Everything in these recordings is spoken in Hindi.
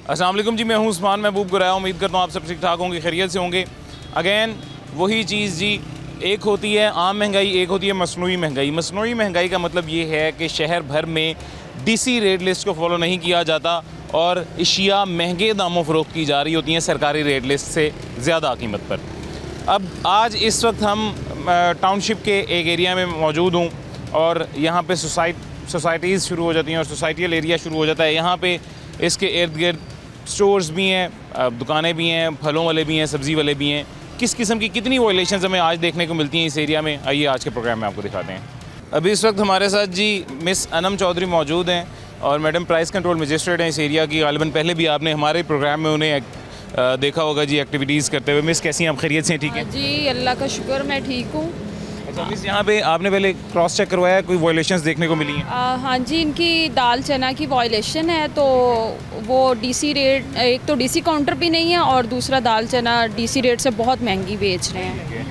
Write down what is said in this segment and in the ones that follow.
अस्सलाम वालेकुम जी, मैं हूं उस्मान महबूब गुराया। उम्मीद करता हूं आप सब ठीक ठाक होंगे, खैरियत से होंगे। अगेन वही चीज़ जी, एक होती है आम महंगाई, एक होती है मसनूई महंगाई। मसनूई महंगाई का मतलब ये है कि शहर भर में डीसी रेट लिस्ट को फॉलो नहीं किया जाता और अशिया महंगे दामों फ़रोख्त की जा रही होती हैं सरकारी रेट लिस्ट से ज़्यादा कीमत पर। अब आज इस वक्त हम टाउनशिप के एक एरिया में मौजूद हूँ और यहाँ पे सोसाइटीज़ शुरू हो जाती हैं और सोसाइटियल एरिया शुरू हो जाता है। यहाँ पे इसके इर्द गिर्द स्टोर्स भी हैं, दुकानें भी हैं, फलों वाले भी हैं, सब्ज़ी वाले भी हैं। किस किस्म की कितनी वायलेशंस हमें आज देखने को मिलती हैं इस एरिया में, आइए आज के प्रोग्राम में आपको दिखाते हैं। अभी इस वक्त हमारे साथ जी मिस अनम चौधरी मौजूद हैं और मैडम प्राइस कंट्रोल मजिस्ट्रेट हैं इस एरिया की। गालिबन पहले भी आपने हमारे प्रोग्राम में उन्हें देखा होगा जी एक्टिविटीज़ करते हुए। मिस कैसी हैं आप, खैरियत से हैं? ठीक है जी, अल्लाह का शुक्र, मैं ठीक हूँ। अच्छा मिस, यहाँ पे आपने पहले क्रॉस चेक करवाया, कोई वायलेशंस देखने को मिली हैं? हाँ जी, इनकी दाल चना की वायलेशन है। तो वो डीसी रेट, एक तो डीसी काउंटर भी नहीं है और दूसरा दाल चना डीसी रेट से बहुत महंगी बेच रहे हैं।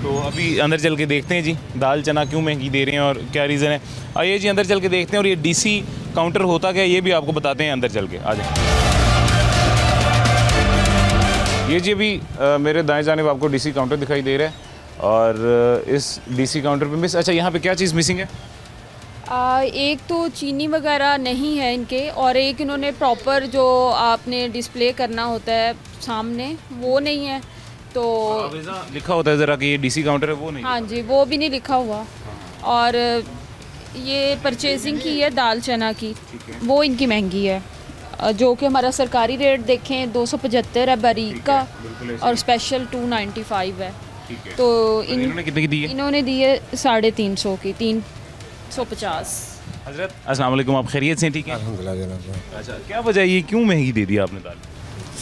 तो अभी अंदर चल के देखते हैं जी दाल चना क्यों महंगी दे रहे हैं और क्या रीज़न है। आइए जी अंदर चल के देखते हैं और ये डीसी काउंटर होता क्या है ये भी आपको बताते हैं। अंदर चल के आ जाए। ये जी अभी मेरे दाएं जानिब आपको डीसी काउंटर दिखाई दे रहा है और इस डीसी काउंटर पे मिस, अच्छा यहाँ पे क्या चीज़ मिसिंग है? एक तो चीनी वगैरह नहीं है इनके, और एक इन्होंने प्रॉपर जो आपने डिस्प्ले करना होता है सामने वो नहीं है। तो लिखा होता है ज़रा कि ये डीसी काउंटर है, वो नहीं। हाँ जी, वो भी नहीं लिखा हुआ। और ये परचेजिंग की है दाल चना की, वो इनकी महंगी है। जो कि हमारा सरकारी रेट देखें 275 है बारीक का और स्पेशल 295 है। तो इन्होंने कितने की दी है? इन्होंने दी है 350 की, 350। हजरत अस्सलाम वालेकुम, आप खैरियत से? ठीक है अल्हम्दुलिल्लाह जनाब। अच्छा, क्या वजह ये क्यों महंगी दे दी आपने दाल?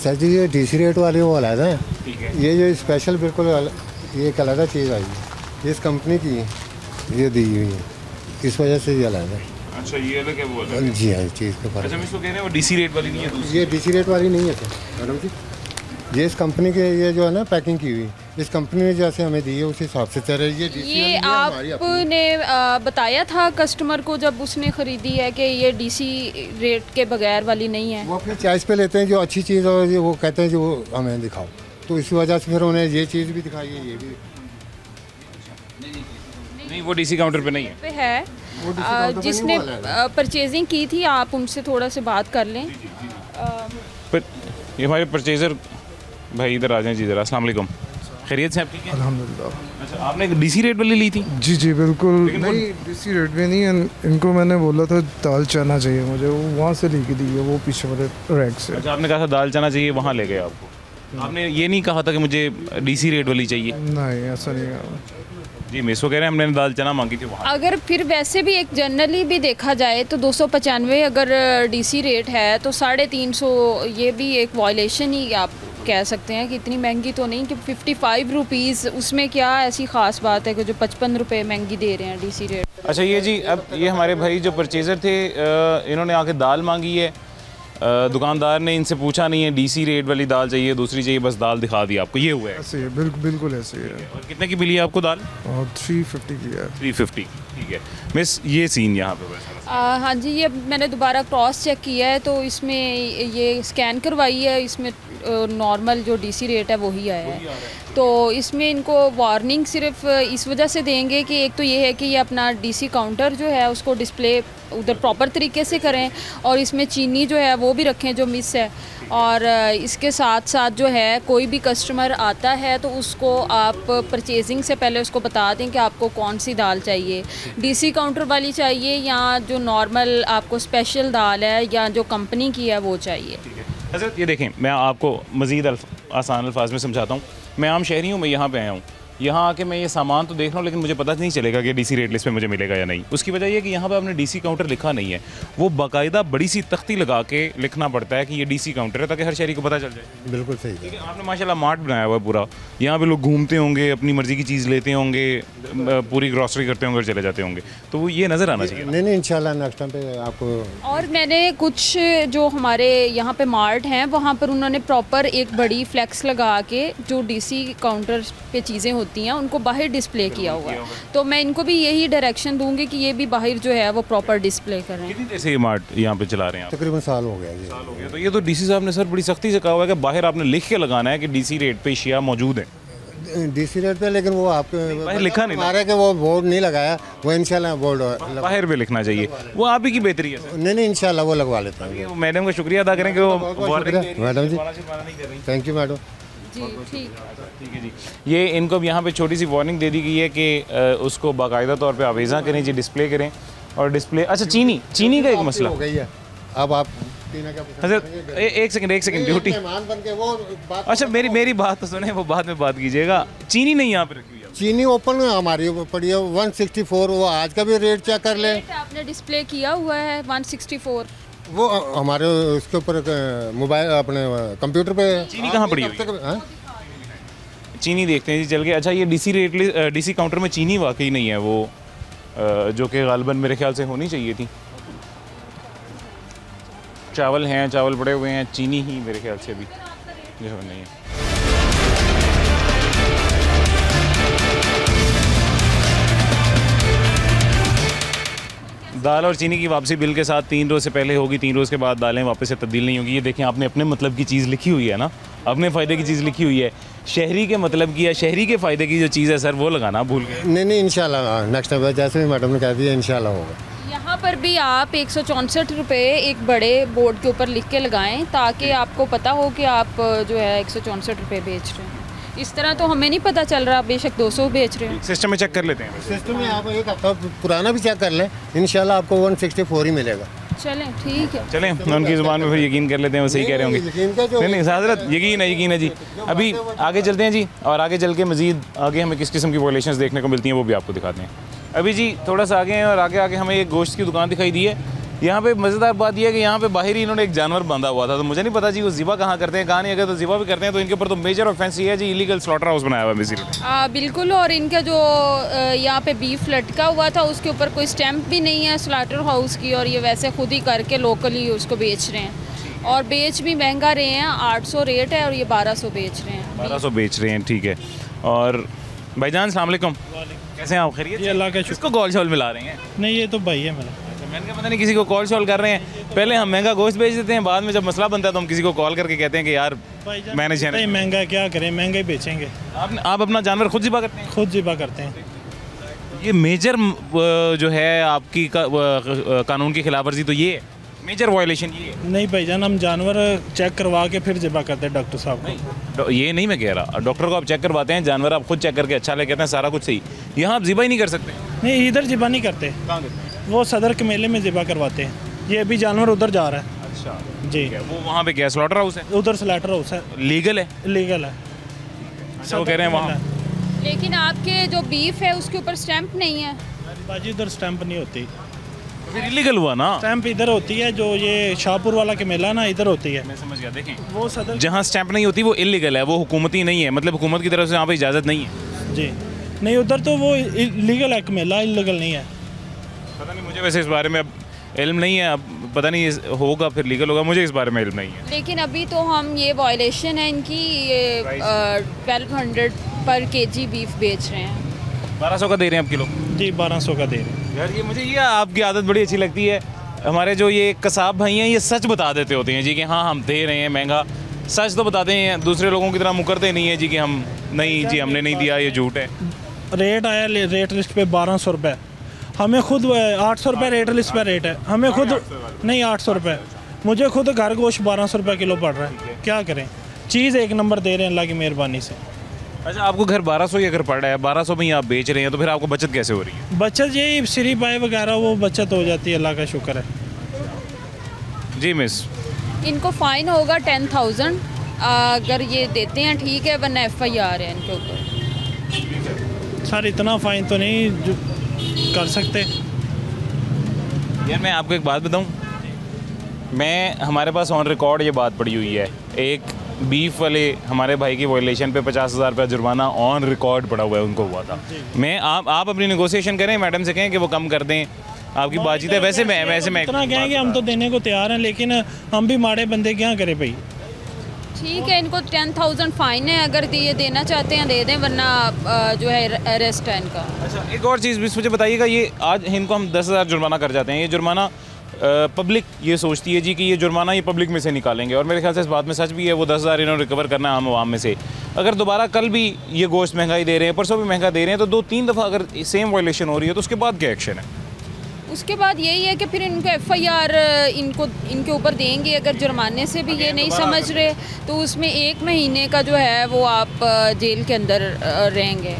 सर जी ये डीसी रेट वाले वो अलग है, ठीक है। ये जो स्पेशल बिल्कुल ये एक अलग चीज़ आई है, ये इस कंपनी की ये दी हुई है, इस वजह से ये अलग है। अच्छा, ये अलग है, वो अलग है। जी हाँ, इस चीज़ के अच्छा, ऊपर। मैं इसको कह रहे हैं वो डीसी रेट वाली नहीं है दूसरी? ये डीसी रेट वाली नहीं है सर मैडम जी, ये इस कंपनी के ये जो है ना पैकिंग की हुई, इस कंपनी ने जैसे हमें दी है उस हिसाब से चल रही है। ये आपने बताया था कस्टमर को जब उसने ख़रीदी है कि ये डीसी रेट के बगैर वाली नहीं है? वो अपने चॉइस पे लेते हैं जो अच्छी चीज़ और वो कहते हैं जो वो हमें दिखाओ, तो इस वजह से फिर उन्हें ये चीज़ भी दिखाई है, ये भी नहीं, वो डीसी काउंटर पे नहीं है। पे है जिसने परचेजिंग की थी, आप उनसे थोड़ा से बात कर लें। पर ये हमारे परचेज़र भाई इधर आ जाएं जी ज़रा। अस्सलाम वालेकुम, खैरियत से आप? ठीक है अल्हम्दुलिल्लाह। अच्छा, आपने डीसी रेट वाली ली थी? जी जी बिल्कुल नहीं, डीसी रेट में नहीं है। इनको मैंने बोला था दाल चना चाहिए मुझे, वो वहाँ से लेके दी है, वो पीछे वाले रैक से। अच्छा, आपने कहा था दाल चना चाहिए, वहाँ ले गए आपको। आपने ये नहीं कहा था कि मुझे डीसी रेट वाली चाहिए? नहीं, ऐसा नहीं है जी, मैं इसको कह रहे हैं हमने दाल चना मांगी थी वहाँ। अगर फिर वैसे भी एक जनरली भी देखा जाए तो 295 अगर डीसी रेट है तो 350 ये भी एक वायलेशन ही आप कह सकते हैं कि इतनी महंगी तो नहीं कि 55 रुपीज़, उसमें क्या ऐसी ख़ास बात है कि जो 55 रुपये महंगी दे रहे हैं डीसी रेट। अच्छा, ये जी अब ये हमारे भाई जो परचेज़र थे इन्होंने आके दाल मांगी है, दुकानदार ने इनसे पूछा नहीं है डीसी रेट वाली दाल चाहिए, दूसरी चाहिए, बस दाल दिखा दी आपको, ये हुआ है? ऐसे है, बिल्कुल ऐसे ही है। और कितने की मिली है आपको दाल? और 350 की है। 350, ठीक है। मिस ये सीन यहाँ पे वैसा हाँ जी, ये मैंने दोबारा क्रॉस चेक किया है तो इसमें ये स्कैन करवाई है, इसमें नॉर्मल जो डीसी रेट है वही आया है। तो इसमें इनको वार्निंग सिर्फ इस वजह से देंगे कि एक तो ये है कि ये अपना डीसी काउंटर जो है उसको डिस्प्ले उधर प्रॉपर तरीके से करें और इसमें चीनी जो है वो भी रखें जो मिस है। और इसके साथ साथ जो है कोई भी कस्टमर आता है तो उसको आप परचेजिंग से पहले उसको बता दें कि आपको कौन सी दाल चाहिए, डीसी काउंटर वाली चाहिए या जो नॉर्मल आपको स्पेशल दाल है या जो कंपनी की है वो चाहिए। हज़रत ये देखें, मैं आपको मज़ीद आसान अल्फाज में समझाता हूँ। मैं आम शहरी हूँ, मैं यहाँ पे आया हूँ, यहाँ आके मैं ये सामान तो देख रहा हूँ लेकिन मुझे पता नहीं चलेगा कि डीसी रेट लिस्ट पे मुझे मिलेगा या नहीं। उसकी वजह ये कि यहाँ पे आपने डीसी काउंटर लिखा नहीं है, वो बाकायदा बड़ी सी तख्ती लगा के लिखना पड़ता है कि ये डीसी काउंटर है ताकि हर शहरी को पता चल जाए। बिल्कुल सही ठीक है, आपने माशाल्लाह मार्ट बनाया हुआ है पूरा, यहाँ पे लोग घूमते होंगे, अपनी मर्ज़ी की चीज़ लेते होंगे, पूरी ग्रॉसरी करते होंगे और चले जाते होंगे, तो वो ये नज़र आना चाहिए। नहीं इंशाल्लाह नेक्स्ट टाइम पे आपको। और मैंने कुछ जो हमारे यहाँ पे मार्ट हैं वहाँ पर उन्होंने प्रॉपर एक बड़ी फ्लैक्स लगा के जो डीसी काउंटर पे चीज़ें होती हैं उनको बाहर डिस्प्ले किया हुआ है। तो मैं इनको भी यही डायरेक्शन दूंगी कि ये भी बाहर जो है वो प्रॉपर डिस्प्ले करें। कितनी देर से ये मार्ट यहाँ पे चला रहे हैं आप? तकरीबन साल हो गया ये। साल हो गया। तो ये तो डीसी साहब ने सर बड़ी सख्ती से कहा हुआ है कि बाहर आपने लिख के लगाना है कि डीसी रेट पे शिया मौजूद है। डीसी रेट पे, लेकिन वो आपके बाहर लिखा नहीं, हमारे के वो बोर्ड नहीं लगाया, वो इंशाल्लाह बोर्ड बाहर पे लिखना चाहिए, वो आप ही की बेहतरी है सर। नहीं इंशाल्लाह वो लगवा लेता हूँ। मैडम का शुक्रिया अदा करें कि वो madam ji, thank you madam ji ठीक है जी। ये इनको यहाँ पे छोटी सी वार्निंग दे दी गई है कि उसको बाकायदा तौर पे आवेज़ा करें जी, डिस्प्ले करें। और डिस्प्ले अच्छा चीनी का एक मसला हो गई है। अब आप एक सेकंड ड्यूटी। अच्छा मेरी बात तो सुने, वो बाद में बात कीजिएगा। चीनी नहीं यहाँ पे रखी हुई है, चीनी ओपन हमारी पड़ी है 164, वो आज का भी रेट चेक कर लें। आपने डिस्प्ले किया हुआ है 164, वो हमारे उसके ऊपर मोबाइल अपने कंप्यूटर पे। चीनी कहाँ पड़ी हुई है? चीनी देखते हैं जी चल के। अच्छा ये डीसी काउंटर में चीनी वाकई नहीं है वो, जो कि गालिबन मेरे ख्याल से होनी चाहिए थी। चावल हैं, चावल पड़े हुए हैं, चीनी ही मेरे ख्याल से अभी जो है नहीं है। दाल और चीनी की वापसी बिल के साथ 3 रोज़ से पहले होगी, 3 रोज़ के बाद दालें वापस से तब्दील नहीं होगी। ये देखें, आपने अपने मतलब की चीज़ लिखी हुई है ना, अपने फ़ायदे की चीज़ लिखी हुई है। शहरी के मतलब की या शहरी के फ़ायदे की जो चीज़ है सर, वो लगाना भूल गए। नहीं इंशाल्लाह नेक्स्ट टाइम जैसे भी मैडम ने कह दिया इंशाल्लाह होगा। यहाँ पर भी आप 164 रुपये एक बड़े बोर्ड के ऊपर लिख के लगाएं, ताकि आपको पता हो कि आप जो है 164 रुपये बेच रहे हैं। इस तरह तो हमें नहीं पता चल रहा, बेशक 200 बेच रहे हैं। सिस्टम में चेक कर लेते हैं। सिस्टम में आप एक हफ्ता पुराना भी चेक कर लें, इंशाल्लाह आपको 164 ही मिलेगा। चलें ठीक है, चलें उनकी ज़ुबान में फिर यकीन कर लेते हैं, वो सही कह रहे होंगे। नहीं हज़रत यकीन है जी। अभी आगे चलते हैं जी, और आगे चल के मज़ीद आगे हमें किस किस्म की वायलेशंस देखने को मिलती हैं वो भी आपको दिखाते हैं। अभी जी थोड़ा सा आगे हैं और आगे हमें एक गोश्त की दुकान दिखाई दी है। यहाँ पे मज़ेदार बात यह है कि यहाँ पे बाहर ही इन्होंने एक जानवर बांधा हुआ था, तो मुझे नहीं पता जी वो ज़िबा कहाँ करते हैं, कहाँ नहीं। अगर तो ज़िबा भी करते हैं तो इनके ऊपर तो मेजर ऑफेंस ये है जी, इलीगल स्लॉटर हाउस बनाया हुआ है बेसिकली। बिल्कुल। और इनका जो यहाँ पे बीफ लटका हुआ था उसके ऊपर कोई स्टैंप भी नहीं है स्लॉटर हाउस की, और ये वैसे खुद ही करके लोकली उसको बेच रहे हैं, और बेच भी महंगा रहे हैं। 800 रेट है और ये 1200 बेच रहे हैं। 1200 बेच रहे हैं, ठीक है। और भाईजान अस्सलाम वालेकुम, कैसे हैं आप? खैरियत? ये अल्लाह का शुक्र। इसको कॉल शॉल मिला रहे हैं? नहीं ये तो भाई है मेरा। मैंने कहा पता नहीं किसी को कॉल शॉल कर रहे हैं। पहले हम महंगा गोश्त बेच देते हैं, बाद में जब मसला बनता है तो हम किसी को कॉल करके कहते हैं कि यार मैनेज है। नहीं महंगा क्या करें, महंगा ही बेचेंगे। आप अपना जानवर खुद ज़िबा करते हैं? खुद ज़िबा करते हैं। ये मेजर जो है आपकी कानून की खिलाफ वर्जी, तो ये मेजर वायलेशन ये है। नहीं भाईजान, हम जानवर चेक करवा के फिर ज़िबा करते हैं डॉक्टर साहब को। ये नहीं मैं कह रहा, डॉक्टर को आप चेक करवाते हैं, जानवर आप खुद चेक करके अच्छा ले कहते हैं सारा कुछ सही। यहाँ आप ज़िबा ही नहीं कर सकते? नहीं इधर ज़िबा नहीं करते, कहाँ करते हैं? वो सदर के मेले में ज़िबा करवाते हैं। ये अभी जानवर उधर जा रहा है। अच्छा जी। वो वहाँ पे क्या स्लॉटर हाउस है? उधर स्लैटर हाउस है, लीगल है? लीगल है। अच्छा, वो कह रहे हैं वहाँ। लेकिन आपके जो बीफ है उसके ऊपर स्टैंप नहीं है। बाजी उधर स्टैंप नहीं होती, फिर इलीगल हुआ ना? स्टैंप इधर होती है, जो ये शाहपुर वाला के मेला ना इधर होती है। मैं समझ गया। देखें वो सदर जहाँ स्टैंप नहीं होती वो इलीगल है, वो हुकूमती नहीं है, मतलब हुकूमत की तरफ से वहाँ पे इजाज़त नहीं है। जी नहीं, उधर तो वो लीगल है, मेला इलीगल नहीं है। पता नहीं मुझे वैसे इस बारे में अब इल्म नहीं है, अब पता नहीं होगा फिर लीगल होगा, मुझे इस बारे में इल्म नहीं है। लेकिन अभी तो हम ये वायलेशन है इनकी, ये 1200 पर केजी बीफ बेच रहे हैं। 1200 का दे रहे हैं आप किलो? जी 1200 का दे रहे हैं। यार ये मुझे ये आपकी आदत बड़ी अच्छी लगती है। हमारे जो ये कसाब भाई हैं ये सच बता देते होते हैं जी कि हाँ हम दे रहे हैं महंगा, सच तो बताते हैं, दूसरे लोगों की तरह मुकरते नहीं है जी कि हम नहीं जी हमने नहीं दिया, ये झूठ है। रेट आया रेट लिस्ट पे 1200 रुपये, हमें खुद 800 रुपये रेट लिस्ट पे रेट है, हमें खुद नहीं 800 रुपये, मुझे खुद घर गोश्त 1200 रुपये किलो पड़ रहा है। क्या करें, चीज़ एक नंबर दे रहे हैं अल्लाह की मेहरबानी से। अच्छा आपको घर 1200 ही अगर पड़ रहा है, 1200 में ही आप बेच रहे हैं, तो फिर आपको बचत कैसे हो रही है? बचत यही सिरी पाए वगैरह वो बचत हो जाती है, अल्लाह का शुक्र है। जी मिस, इनको फ़ाइन होगा 10,000 अगर ये देते हैं, ठीक है, वरना FIR है इनके ऊपर। सर इतना फ़ाइन तो नहीं कर सकते। यार मैं आपको एक बात बताऊं, मैं हमारे पास ऑन रिकॉर्ड ये बात पड़ी हुई है, एक बीफ वाले हमारे भाई की वायलेशन पे 50,000 रुपया जुर्माना ऑन रिकॉर्ड पड़ा हुआ है, उनको हुआ था। मैं आप अपनी नेगोशिएशन करें, मैडम से कहें कि वो कम कर दें, आपकी बातचीत है। वैसे मैं इतना कहेंगे हम तो देने को तैयार हैं, लेकिन हम भी माड़े बंदे क्या करें भाई। ठीक है, इनको 10,000 फ़ाइन है, अगर ये देना चाहते हैं दे दें, वरना जो है अरेस्ट है इनका। अच्छा, एक और चीज़ भी मुझे बताइएगा, ये आज इनको हम 10,000 जुर्माना कर जाते हैं, ये जुर्माना पब्लिक ये सोचती है जी कि ये जुर्माना ये पब्लिक में से निकालेंगे, और मेरे ख्याल से इस बात में सच भी है, वो 10,000 इन्होंने रिकवर करना है आम आवाम में से। अगर दोबारा कल भी ये गोश्त महंगाई दे रहे हैं, परसों भी महंगा दे रहे हैं, तो 2-3 दफ़ा अगर सेम वायलेशन हो रही है तो उसके बाद क्या एक्शन है? उसके बाद यही है कि फिर इनको FIR इनके ऊपर देंगे। अगर जुर्माने से भी ये नहीं समझ रहे तो उसमें 1 महीने का जो है वो आप जेल के अंदर रहेंगे,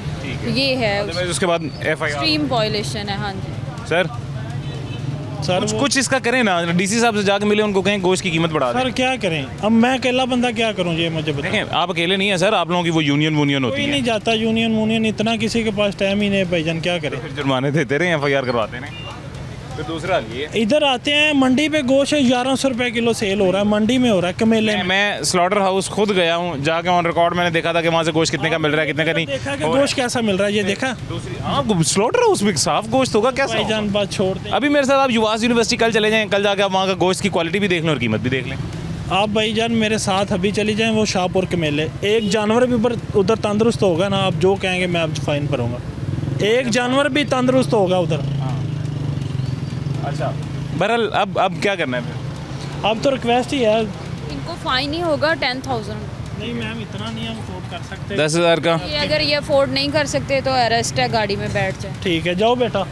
ये है। उसके बाद FIR एक्सट्रीम वायलेशन है। हाँ जी सर कुछ इसका करें ना, DC साहब से जाके मिले, उनको कहें गोश्त की कीमत बढ़ा दें। सर क्या करें, अब मैं अकेला बंदा क्या करूं, ये मुझे बताएं। देखें, आप अकेले नहीं है सर, आप लोगों की वो यूनियन होती कोई है। नहीं जाता यूनियन, इतना किसी के पास टाइम ही नहीं भाईजान, क्या करें। फिर जुर्माने देते रहे, FIR करवाते रहे। फिर दूसरा ये इधर आते हैं मंडी पे गोश्त 1100 रुपए किलो सेल हो रहा है, मंडी में हो रहा है, कमेले में। मैं स्लॉटर हाउस खुद गया हूँ, जाके ऑन रिकॉर्ड मैंने देखा था कि वहाँ से गोश्त कितने का मिल रहा है, कितने का नहीं। देखा कि गोश्त कैसा मिल रहा है, ये देखा। दूसरी हाँ, स्लॉटर हाउस में साफ गोश्त होगा कैसा? भाईजान बात छोड़ दें। अभी मेरे साथ आप युवास यूनिवर्सिटी कल चले जाएं, कल जाके आप वहाँ का गोश्त की क्वालिटी भी देख लें और कीमत भी देख लें। आप भाईजान मेरे साथ अभी चली जाएं वो शाहपुर के मेले, एक जानवर भी उधर तंदुरुस्त होगा ना, आप जो कहेंगे मैं अब फाइन भरूंगा। एक जानवर भी तंदुरुस्त होगा उधर। अच्छा, बहरहाल अब क्या करना है फिर? अब तो रिक्वेस्ट ही है, इनको फ़ाइन ही होगा 10,000। नहीं मैम इतना नहीं हम अफोर्ड कर सकते। 10,000 का ये अगर ये अफोर्ड नहीं कर सकते तो अरेस्ट है, गाड़ी में बैठ जाए। ठीक है, जाओ बेटा।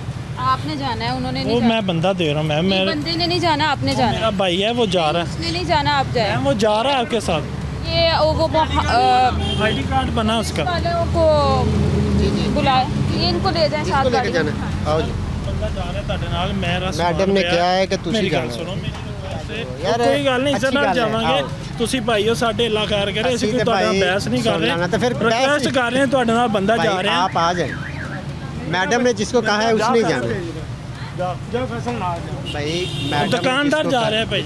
आपने जाना है, उन्होंने वो नहीं जाना। मैं बंदा दे रहा हूँ मैम, नहीं, बंदे ने नहीं जाना, आपने जाना मेरा है। भाई है वो जा रहा है। उसने नहीं जाना, आप जाए। मैम वो जा रहा है आपके साथ, ये वो ID कार्ड बना उसका। वालों को बुलाए, ये इनको ले जाए साथ गाड़ी में। आओ जी। बंदा जा रहा है ਤੁਹਾਡੇ ਨਾਲ, ਮੇਰਾ मैडम ने क्या है कि तुसी मेरी गल जाना सुनो, यार, कोई गल नहीं, अच्छी सर ਨਾਲ गल है, ਜਾਵਾਂਗੇ। आओ। ਤੁਸੀਂ ਭਾਈ ਹੋ ਸਾਡੇ ਇਲਾਕਾ ਖੈਰ ਕਰੇ, ਅਸੀਂ ਅਸੀਂ ਕੋਈ ਤੇ ਤੁਹਾਡਾ ਭਾਈ ਬਹਿਸ ਨਹੀਂ ਕਰ ਸੁਣ ਲੈਣਾ ਤਾਂ ਫਿਰ ਰਹੇ, ਬਹਿਸ ਰਿਕਵੈਸਟ ਨਹੀਂ। ਕਰ ਰਹੇ ਹਾਂ, ਤੁਹਾਡੇ ਨਾਲ ਬੰਦਾ ਜਾ भाई, ਰਿਹਾ। आप आ जाए। मैडम ने जिसको कहा है उसने जाना। ਜਾ ਫੈਸਲ ਨਾਲ भाई मैडम ने दुकानदार जिसको जा कहा- रहे हैं भाई,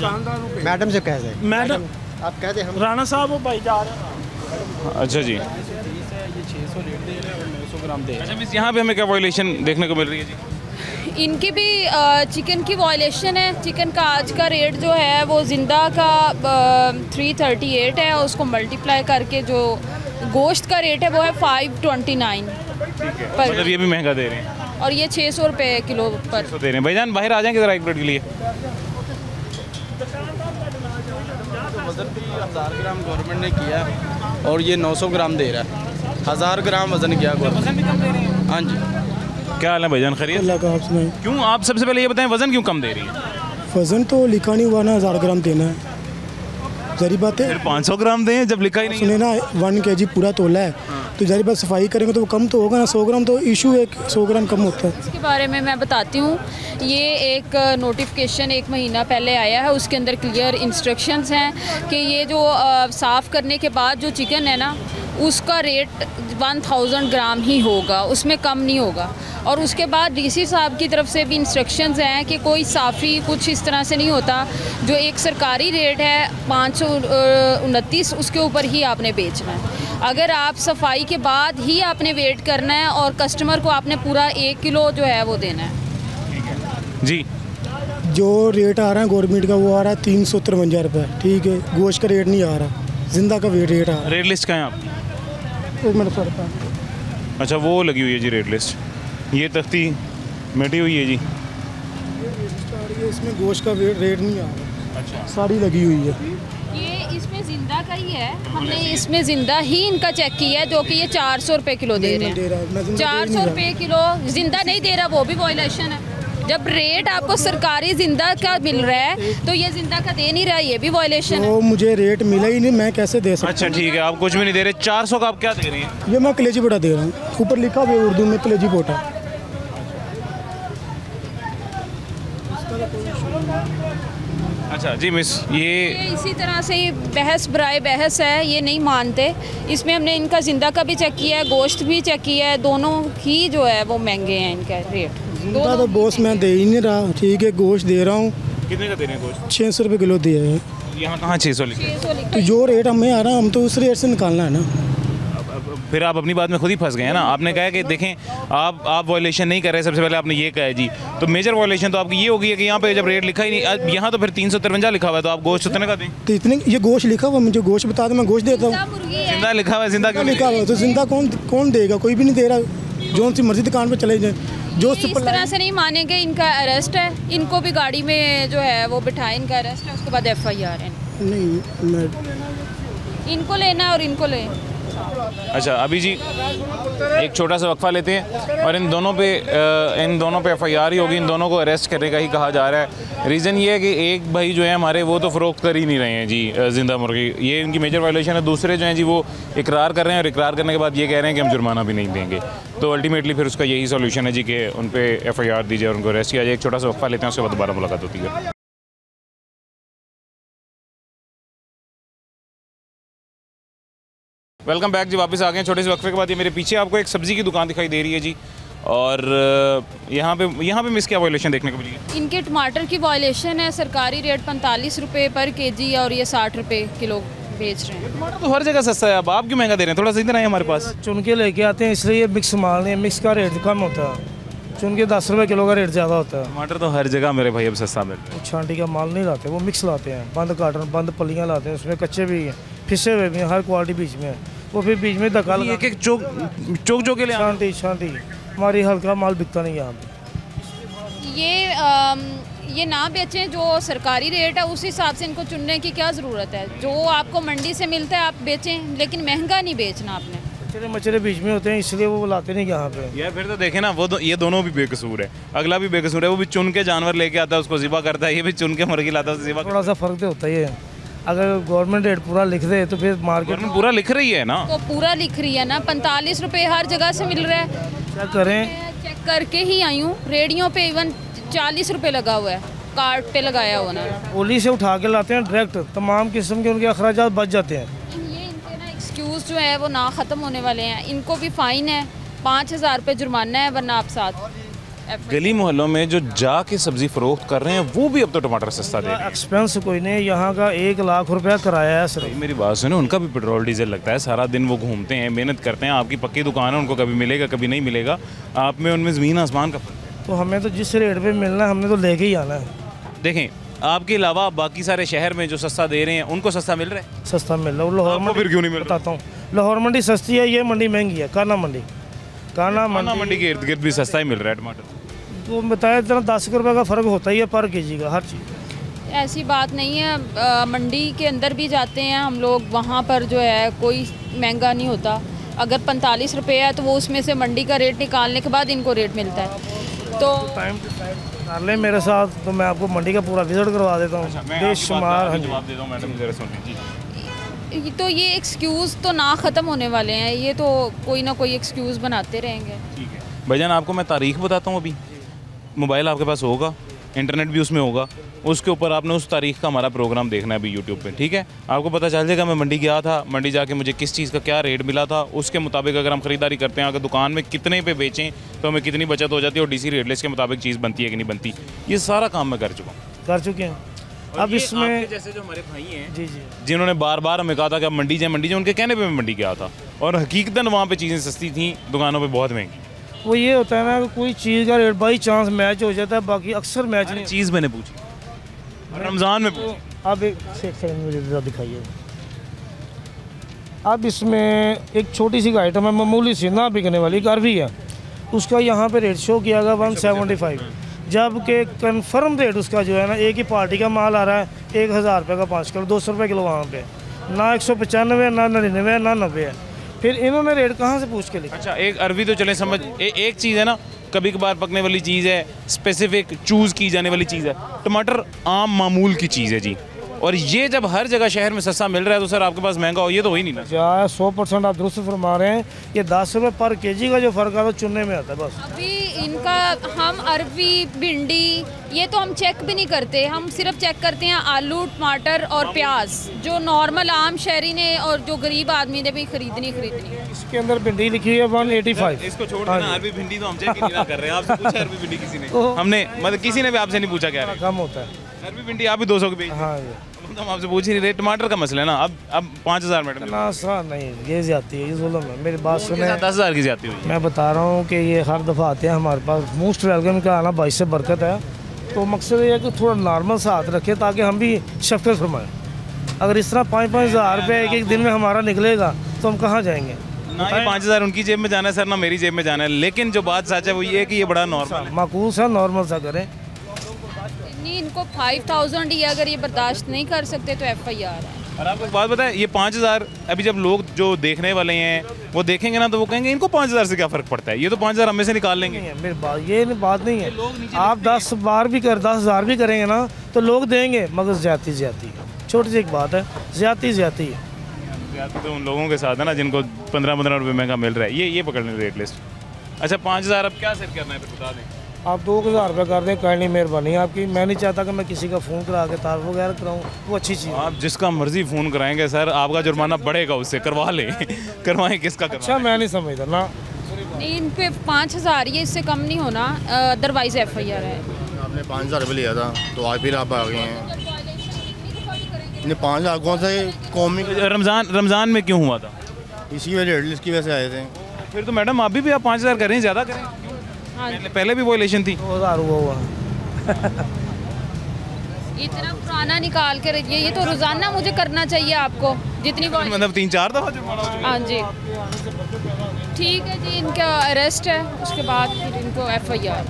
मैडम से कह दे। मैडम आप कह दे हम राणा साहब वो भाई जा रहे हैं। अच्छा जी, ये 600 रेट दे रहे हैं और 900 ग्राम दे रहे हैं। अच्छा मिस, यहाँ पे हमें क्या वायलेशन देखने को मिल रही है जी? इनकी भी चिकन की वायलेशन है। चिकन का आज का रेट जो है वो ज़िंदा का 338 है, उसको मल्टीप्लाई करके जो गोश्त का रेट है वो है 529 पर, मतलब ये भी महंगा दे रहे हैं, और ये 600 रुपये किलो पर। तो दे रहे हैं। भाईजान बाहर आ जाएंगे ज़रा एक मिनट के लिए। वज़न भी 1000 ग्राम गवर्नमेंट ने किया और ये 900 ग्राम दे रहा है, 1000 ग्राम वज़न किया गवर्नमेंट। हाँ जी, क्या हाल है भाईजान, खैरियत? अल्लाह का आप सुनाए। क्यों, आप सबसे पहले ये बताएं, वज़न क्यों कम दे रही है? वज़न तो लिखा नहीं हुआ ना, 1000 ग्राम देना है, जरी बात है। फिर 500 ग्राम दें जब लिखा ही नहीं है। सुने ना 1 kg पूरा तोला है, तो जरी बात सफाई करेंगे तो वो कम तो होगा ना, 100 ग्राम तो इशू है, 100 ग्राम कम होता है। इसके बारे में मैं बताती हूँ। ये एक नोटिफिकेशन 1 महीना पहले आया है, उसके अंदर क्लियर इंस्ट्रक्शंस हैं कि ये जो साफ़ करने के बाद जो चिकन है ना, उसका रेट 1000 ग्राम ही होगा, उसमें कम नहीं होगा। और उसके बाद DC साहब की तरफ से भी इंस्ट्रक्शंस हैं कि कोई साफ़ी कुछ इस तरह से नहीं होता, जो एक सरकारी रेट है 529 उसके ऊपर ही आपने बेचना है। अगर आप सफाई के बाद ही आपने वेट करना है और कस्टमर को आपने पूरा 1 किलो जो है वो देना है। जी, जो रेट आ रहा है गवर्नमेंट का वो आ रहा है 353 रुपये, ठीक है। गोश्त का रेट नहीं आ रहा, जिंदा का रेट आ रहा रेट लिस्ट कहाँ है आपकी? है। 1 मिनट सर, अच्छा, वो लगी हुई है जी रेट लिस्ट, ये तख्ती मिटी हुई है जी। इसमें गोश्त का रेट नहीं आ रहा। अच्छा, सारी लगी हुई है। ये इसमें ज़िंदा का ही है, हमने इसमें ज़िंदा ही इनका चेक किया है, जो कि ये 400 रुपये किलो दे रहे दे रहा है, मैं हैं। ज़िंदा दे 400 नहीं रुपये किलो ज़िंदा नहीं दे रहा, वो भी वायलेशन है। जब रेट आपको सरकारी ज़िंदा का मिल रहा है तो ये ज़िंदा का दे नहीं रहा, ये भी वायलेशन है। तो मुझे रेट मिला ही नहीं, मैं कैसे दे सकता अच्छा ठीक है, आप कुछ भी नहीं दे रहे। 400 का आप क्या दे रही हैं? हूँ? ये मैं कलेजी पोटा दे रहा हूँ, ऊपर लिखा हुआ है उर्दू में कलेजी पोटा। अच्छा जी मिस, ये इसी तरह से ही बहस बराए बहस है, ये नहीं मानते। इसमें हमने इनका ज़िंदा का भी चेक किया है, गोश्त भी चेक किया है, दोनों ही जो है वो महंगे हैं इनका रेट। जिंदा तो गोश्त मैं दे ही नहीं रहा, ठीक है। गोश्त दे रहा हूँ, कितने का दे रहे हैं गोश्त? 600 रुपये किलो दिया है। यहाँ कहाँ 600 लिखे? 600 लिखा तो जो रेट हमें आ रहा है हम तो उस रेट से निकालना है ना। अब फिर आप अपनी बात में खुद ही फंस गए हैं ना। आपने कहा कि देखें आप वायलेशन नहीं कर रहे, सबसे पहले आपने ये कहा है जी, तो मेजर वायलेशन तो आपकी ये होगी कि यहाँ पे जब रेट लिखा ही नहीं, यहाँ तो फिर 353 लिखा हुआ है, तो आप गोश्त उतने का दें। तो इतने ये गोश्त लिखा हुआ, मुझे गोश्त बता दो, मैं गोश्त देता हूँ। जिंदा लिखा हुआ है, जिंदा क्यों लिखा हुआ तो जिंदा कौन देगा? कोई भी नहीं दे रहा। जो सी मर्जी दुकान पर चले जाए, जो इस तरह से नहीं मानेंगे। इनका अरेस्ट है, इनको भी गाड़ी में जो है वो बिठाए, इनका अरेस्ट है, उसके बाद FIR है। नहीं, मैं इनको लेना है और इनको ले। अच्छा अभी जी एक छोटा सा वक्फा लेते हैं और इन दोनों पे FIR ही होगी, इन दोनों को अरेस्ट करने का ही कहा जा रहा है। रीज़न ये है कि एक भाई जो है हमारे वो तो फ़रोख्त कर ही नहीं रहे हैं जी ज़िंदा मुर्गी, ये इनकी मेजर वायलेशन है। दूसरे जो हैं जी वो इकरार कर रहे हैं और इकरार करने के बाद ये कह रहे हैं कि हम जुर्माना भी नहीं देंगे। तो अल्टीमेटली फिर उसका यही सोल्यूशन है जी कि उन पर FIR दीजिए और उनको अरेस्ट किया जाए। एक छोटा सा वक्फा लेते हैं, उसके बाद दोबारा मुलाकात होती है। वेलकम बैक जी, वापस आ गए छोटे से वक्फे के बाद। ये मेरे पीछे आपको एक सब्ज़ी की दुकान दिखाई दे रही है जी, और यहाँ पे मिस क्या वायलेशन देखने को मिली है? इनके टमाटर की वायलेशन है। सरकारी रेट 45 रुपये पर kg और ये 60 रुपये किलो बेच रहे हैं। टमाटर तो हर जगह सस्ता है, अब आप क्यों महंगा दे रहे हैं? थोड़ा सा इधर आए हमारे पास। चुन के लेके आते हैं, इसलिए मिक्स माल नहीं, मिक्स का रेट कम होता है। चुन के 10 रुपये किलो का रेट ज़्यादा होता है। टमाटर तो हर जगह मेरे भाई अब सस्ता मिलता है। छांटी का माल नहीं लाते, वो मिक्स लाते हैं। बंद कार्टन, बंद पलियाँ लाते हैं, उसमें कच्चे भी हैं, फिसे हुए भी हैं, हर क्वालिटी बीच में है। वो फिर बीच में धक्का लगा, एक चौक के लिए छांटी हमारी हल्का माल बिकता नहीं यहाँ पे। ये ना बेचें, जो सरकारी रेट है उस हिसाब से इनको चुनने की क्या ज़रूरत है? जो आपको मंडी से मिलता है आप बेचें, लेकिन महंगा नहीं बेचना आपने। कचरे मचरे बीच में होते हैं, इसलिए वो लाते नहीं यहाँ पे। यार फिर तो देखे ना, ये दोनों भी बेकसूर है। अगला भी बेकसूर है, वो भी चुन के जानवर लेके आता है, उसको ज़िबा करता है। ये भी चुन के मुर्गी लाता है, ज़िबा। थोड़ा सा फ़र्क तो होता ही है। अगर गवर्नमेंट रेट पूरा लिख दे तो फिर मार्केट में पूरा लिख रही है ना, तो पूरा लिख रही है ना। 45 रुपये हर जगह से मिल रहा है। चेक करें, चेक करके ही आई हूँ। रेडियो पे इवन 40 रुपये लगा हुआ है, कार्ड पे लगाया हुआ ना। ओली से उठा के लाते हैं डायरेक्ट, तमाम किस्म के उनके अखराजात बच जाते हैं। ये इनके ना एक्सक्यूज़ जो है वो ना ख़त्म होने वाले हैं। इनको भी फ़ाइन है, 5000 रुपये जुर्माना है, वरना आप साथ। गली मोहल्लों में जो जाके सब्जी फरोख्त कर रहे हैं वो भी अब तो टमाटर सस्ता दे रहे हैं। एक्सपेंस कोई नहीं, यहाँ का 1 लाख रुपया किराया है सर। मेरी बात सुनो, उनका भी पेट्रोल डीजल लगता है, सारा दिन वो घूमते हैं, मेहनत करते हैं। आपकी पक्की दुकान है, उनको कभी मिलेगा कभी नहीं मिलेगा। आप में उनमें ज़मीन आसमान का फर्क है। तो हमें तो जिस रेट पे मिलना है हमने तो लेके ही आना है। देखें, आपके अलावा बाकी सारे शहर में जो सस्ता दे रहे हैं उनको सस्ता मिल रहा है? सस्ता मिल रहा है। लाहौर में फिर क्यों नहीं मिल रहा? बताता हूँ, लाहौर मंडी सस्ती है, ये मंडी महंगी है। काना मंडी के इर्द गिर्द भी सस्ता ही मिल रहा है टमाटर। तो बताया इतना 10 रुपये का फ़र्क होता ही है पर kg का, हर चीज़। ऐसी बात नहीं है। मंडी के अंदर भी जाते हैं हम लोग, वहाँ पर जो है कोई महंगा नहीं होता। अगर 45 रुपये है तो वो उसमें से मंडी का रेट निकालने के बाद इनको रेट मिलता है। तो टाइम टू टाइम कर लें मेरे साथ, तो मैं आपको मंडी का पूरा विजिट करवा देता हूँ। बेशुमार। तो ये एक्सक्यूज़ तो ना ख़त्म होने वाले हैं, ये तो कोई ना कोई एक्सक्यूज़ बनाते रहेंगे। ठीक है भाईजान, आपको मैं तारीख बताता हूँ। अभी मोबाइल आपके पास होगा, इंटरनेट भी उसमें होगा, उसके ऊपर आपने उस तारीख का हमारा प्रोग्राम देखना है अभी यूट्यूब पे। ठीक है, आपको पता चल जाएगा मैं मंडी गया था, मंडी जाके मुझे किस चीज़ का क्या रेट मिला था। उसके मुताबिक अगर हम ख़रीदारी करते हैं, अगर दुकान में कितने पे बेचें तो हमें कितनी बचत हो जाती है और DC रेट लिस्ट के मुताबिक चीज़ बनती है कि नहीं बनती। ये सारा काम मैं कर चुके हैं। अब इसमें जैसे जो हमारे भाई हैं जी जिन्होंने बार बार हमें कहा था कि मंडी जाए, उनके कहने पर मैं मंडी गया था और हकीकतन वहाँ पर चीज़ें सस्ती थी, दुकानों पर बहुत महंगी। वो ये होता है ना कि कोई चीज़ का रेट बाई चांस मैच हो जाता है, बाकी अक्सर मैच नहीं। चीज़ मैंने पूछी रमज़ान में पूछी। अब एक सेकंड मुझे दिखाइए। अब इसमें एक छोटी सी आइटम है, मामूली सी, ना बिकने वाली, अरवी है, उसका यहाँ पे रेट शो किया गया 175, जबकि कन्फर्म रेट उसका जो है ना, एक ही पार्टी का माल आ रहा है 1000 रुपये का 5 किलो, 200 रुपये किलो वहाँ पे, ना 195, ना 99, ना 90 है। फिर इन्होंने रेट कहाँ से पूछ के लिखा? अच्छा, एक अरवी तो चले समझ, एक चीज़ है ना, कभी कभार पकने वाली चीज़ है, स्पेसिफिक चूज़ की जाने वाली चीज़ है। टमाटर आम मामूल की चीज़ है जी, और ये जब हर जगह शहर में सस्ता मिल रहा है तो सर आपके पास महंगा हो, ये तो हो ही नहीं ना। 100% आप दुरुस्त फरमा रहे हैं। ये 10 रुपये पर kg का जो फ़र्क आता है चुनने में आता है बस। अभी इनका हम अरवी, भिंडी, ये तो हम चेक भी नहीं करते, हम सिर्फ चेक करते हैं आलू, टमाटर और प्याज, जो नॉर्मल आम शहरी ने और जो गरीब आदमी ने भी खरीदनी। इसके अंदर भिंडी लिखी है 185। इसको छोड़ देना, अरवी भिंडी तो हम चेक नहीं कर रहे हैं। आपसे पूछा अरवी भिंडी किसी ने? हमने मतलब किसी ने भी आपसे नहीं पूछा क्या कम होता है अरवी भिंडी? आप भी 200 की बेच। हाँ, तो हम आपसे पूछ ही रहे, टमाटर का मसला है ना। अब 5000 मैडम ना सर नहीं, ये ज्यादा है, ये जुल्म है। मेरी बात सुने, 10,000 की ज्यादा हुई। मैं बता रहा हूँ कि ये हर दफ़ा आते हैं हमारे पास, मोस्ट वेलकम का आना बाइस से बरकत है। तो मकसद ये है कि थोड़ा नॉर्मल सा हाथ रखे ताकि हम भी शफकत फरमाएँ। अगर इस तरह 5-5 हज़ार रुपये एक दिन में हमारा निकलेगा तो हम कहाँ जाएंगे? ना ये 5000 उनकी जेब में जाना है सर, ना मेरी जेब में जाना है। लेकिन जो बात सच है वो ये है कि ये बड़ा नॉर्मल है। माकूल सा नॉर्मल सा करें। नहीं, इनको 5000 ही, अगर ये बर्दाश्त नहीं कर सकते तो FIR है। और आपको एक बात बताएं, ये 5000 अभी जब लोग जो देखने वाले हैं वो देखेंगे ना तो वो कहेंगे इनको 5000 से क्या फ़र्क पड़ता है, ये तो 5000 हमें से निकाल लेंगे। नहीं है मेरी बात, ये बात नहीं है। आप 10 बार भी 10,000 भी करेंगे ना तो लोग देंगे, मगर ज्यादा छोटी सी एक बात है, ज्यादा है। तो उन लोगों के साथ है ना जिनको 15-15 रुपये महंगा मिल रहा है। ये पकड़ लें रेट लिस्ट। अच्छा 5000 अब क्या सेट करना है फिर बता दें। आप 2000 रुपये कर दें, काइंडली मेहरबानी आपकी। मैं नहीं चाहता कि मैं किसी का फ़ोन करा के तार वगैरह कराऊँ, वो अच्छी चीज़ है। आप जिसका मर्जी फ़ोन कराएंगे सर, आपका जुर्माना बढ़ेगा, उससे करवा लें। करवाएं किसका अच्छा मैं नहीं समझता ना। नहीं, इन पे 5000 ये इससे कम नहीं होना, अदरवाइज FIR है। आपने 5000 रुपये लिया था तो आज फिर आप आ गए हैं। 5000 कौन सा कौमी रमज़ान में क्यों हुआ था? इसी वजह रेट लिस्ट की वजह से आए थे। फिर तो मैडम अभी भी आप 5000 करें, ज़्यादा करें। हाँ, पहले भी वॉयलेशन थी। 2000 हुआ इतना पुराना निकाल के रखिए, ये तो रोज़ाना मुझे करना चाहिए आपको जितनी बार। मतलब 3-4 दफ़ा जुर्माना। हाँ जी ठीक है जी, इनका अरेस्ट है, उसके बाद फिर इनको FIR।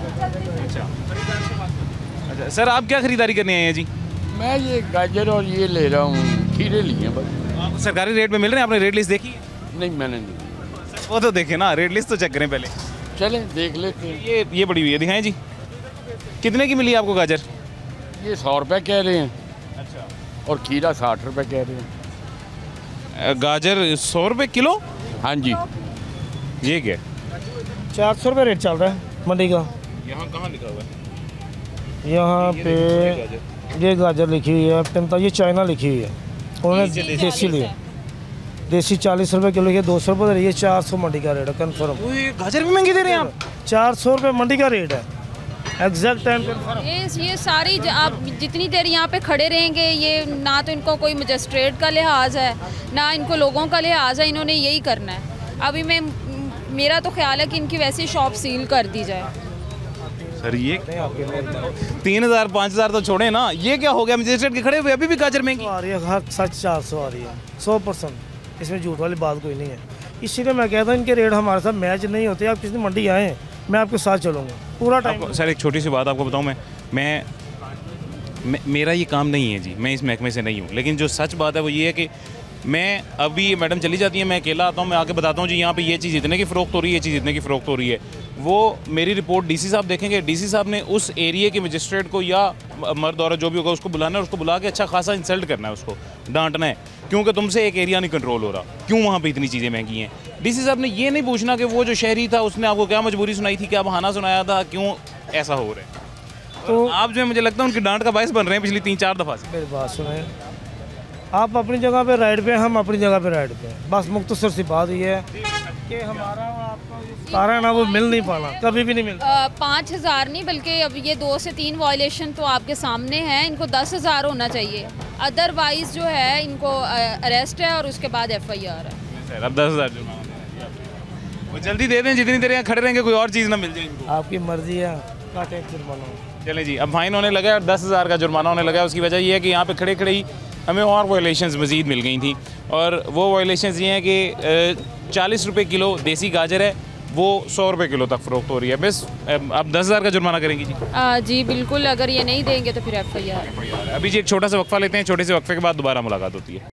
अच्छा सर, आप क्या खरीदारी करने आए हैं जी? मैं ये गाजर और ये ले रहा हूँ, खीरे लिए बस। आपको सरकारी रेट में मिल रहे हैं? आपने रेट लिस्ट देखी है? नहीं मैंने नहीं। वो तो देखे ना, रेट लिस्ट तो चेक करें पहले। चलें देख लेते हैं। ये बड़ी हुई है, दिखाएं जी। कितने की मिली आपको गाजर? ये 100 रुपये कह रहे हैं। अच्छा। और खीरा 60 रुपये कह रहे हैं। गाजर 100 रुपये किलो? हाँ जी। ये क्या? 400 रुपये रेट चल रहा है मंडी का। यहाँ कहाँ लिखा हुआ है? यहाँ पे ये गाजर लिखी हुई है, पिंता ये चाइना लिखी हुई है, उन्होंने देसी लिए। देसी 40 रुपये किलो, ये 200 रुपये दे रही है। 400 मंडी का रेट है कन्फर्म। गाजर भी महंगी दे रहे हैं आप? 400 रुपये मंडी का रेट है, एग्जैक्ट टाइम कन्फर्म। ये सारी आप जितनी देर यहाँ पे खड़े रहेंगे, ये ना तो इनको कोई मजिस्ट्रेट का लिहाज है ना इनको लोगों का लिहाज है, इन्होंने यही करना है। अभी मेरा तो ख्याल है कि इनकी वैसी शॉप सील कर दी जाए। सर ये 3000 5000 तो छोड़े ना, ये क्या हो गया? मजिस्ट्रेट के खड़े हुए अभी भी गाजर महंगी आ रही है, हर सच 400 आ रही है 100%। इसमें झूठ वाली बात कोई नहीं है। इसीलिए मैं कहता हूँ इनके रेट हमारे साथ मैच नहीं होते। आप किसी मंडी आएँ, मैं आपके साथ चलूँगा पूरा टाइम। सर एक छोटी सी बात आपको बताऊँ, मैं मेरा ये काम नहीं है जी, मैं इस महकमे से नहीं हूँ। लेकिन जो सच बात है वो ये है कि मैं अभी मैडम चली जाती है, मैं अकेला आता हूँ, मैं आके बताता हूँ जी यहाँ पे ये चीज़ इतने की फ़रोख्त हो रही है, ये चीज़ इतने की फ़रोख्त हो रही है। वो मेरी रिपोर्ट डीसी साहब देखेंगे, डीसी साहब ने उस एरिया के मजिस्ट्रेट को या मर्द औरत जो भी होगा उसको बुलाना है, उसको बुला के अच्छा खासा इंसल्ट करना है, उसको डांटना है, क्योंकि तुमसे एक एरिया नहीं कंट्रोल हो रहा, क्यों वहाँ पे इतनी चीज़ें महंगी हैं। डीसी साहब ने ये नहीं पूछना कि वो जो शहरी था उसने आपको क्या मजबूरी सुनाई थी, क्या बहाना सुनाया था, क्यों ऐसा हो रहा है। तो आप जो है मुझे लगता है उनकी डांट का बायस बन रहे हैं पिछली 3-4 दफ़ा से। मेरी बात सुने, आप अपनी जगह पे राइड पे, हम अपनी जगह पे राइड पे। बस मुख्तसर सी बात ये है कि हमारा आपका सारा है ना वो मिल नहीं पाना, कभी भी नहीं मिलता। 5000 नहीं, बल्कि अब ये 2 से 3 वायलेशन तो आपके सामने हैं, इनको 10,000 होना चाहिए। अदरवाइज जो है इनको अरेस्ट है और उसके बाद FIR है। सर अब 10,000 जुर्माना वो जल्दी दे दें, जितनी देर यहाँ खड़े रहेंगे कोई और चीज़ ना मिल जाए इनको। आपकी मर्जी है, काटे जुर्माना। चलें जी, अब फाइन होने लगा और 10,000 का जुर्माना होने लगा। उसकी वजह ये है कि यहाँ पे खड़े खड़े ही हमें और वायलेशंस मज़ीद मिल गई थी, और वो वायलेशंस ये हैं कि 40 रुपये किलो देसी गाजर है, वो 100 रुपये किलो तक फ़रोख्त हो रही है। बस अब 10,000 का जुर्माना करेंगी जी? जी बिल्कुल, अगर ये नहीं देंगे तो फिर FIR। अभी जी एक छोटा सा वक्फा लेते हैं, छोटे से वक्फे के बाद दोबारा मुलाकात होती है।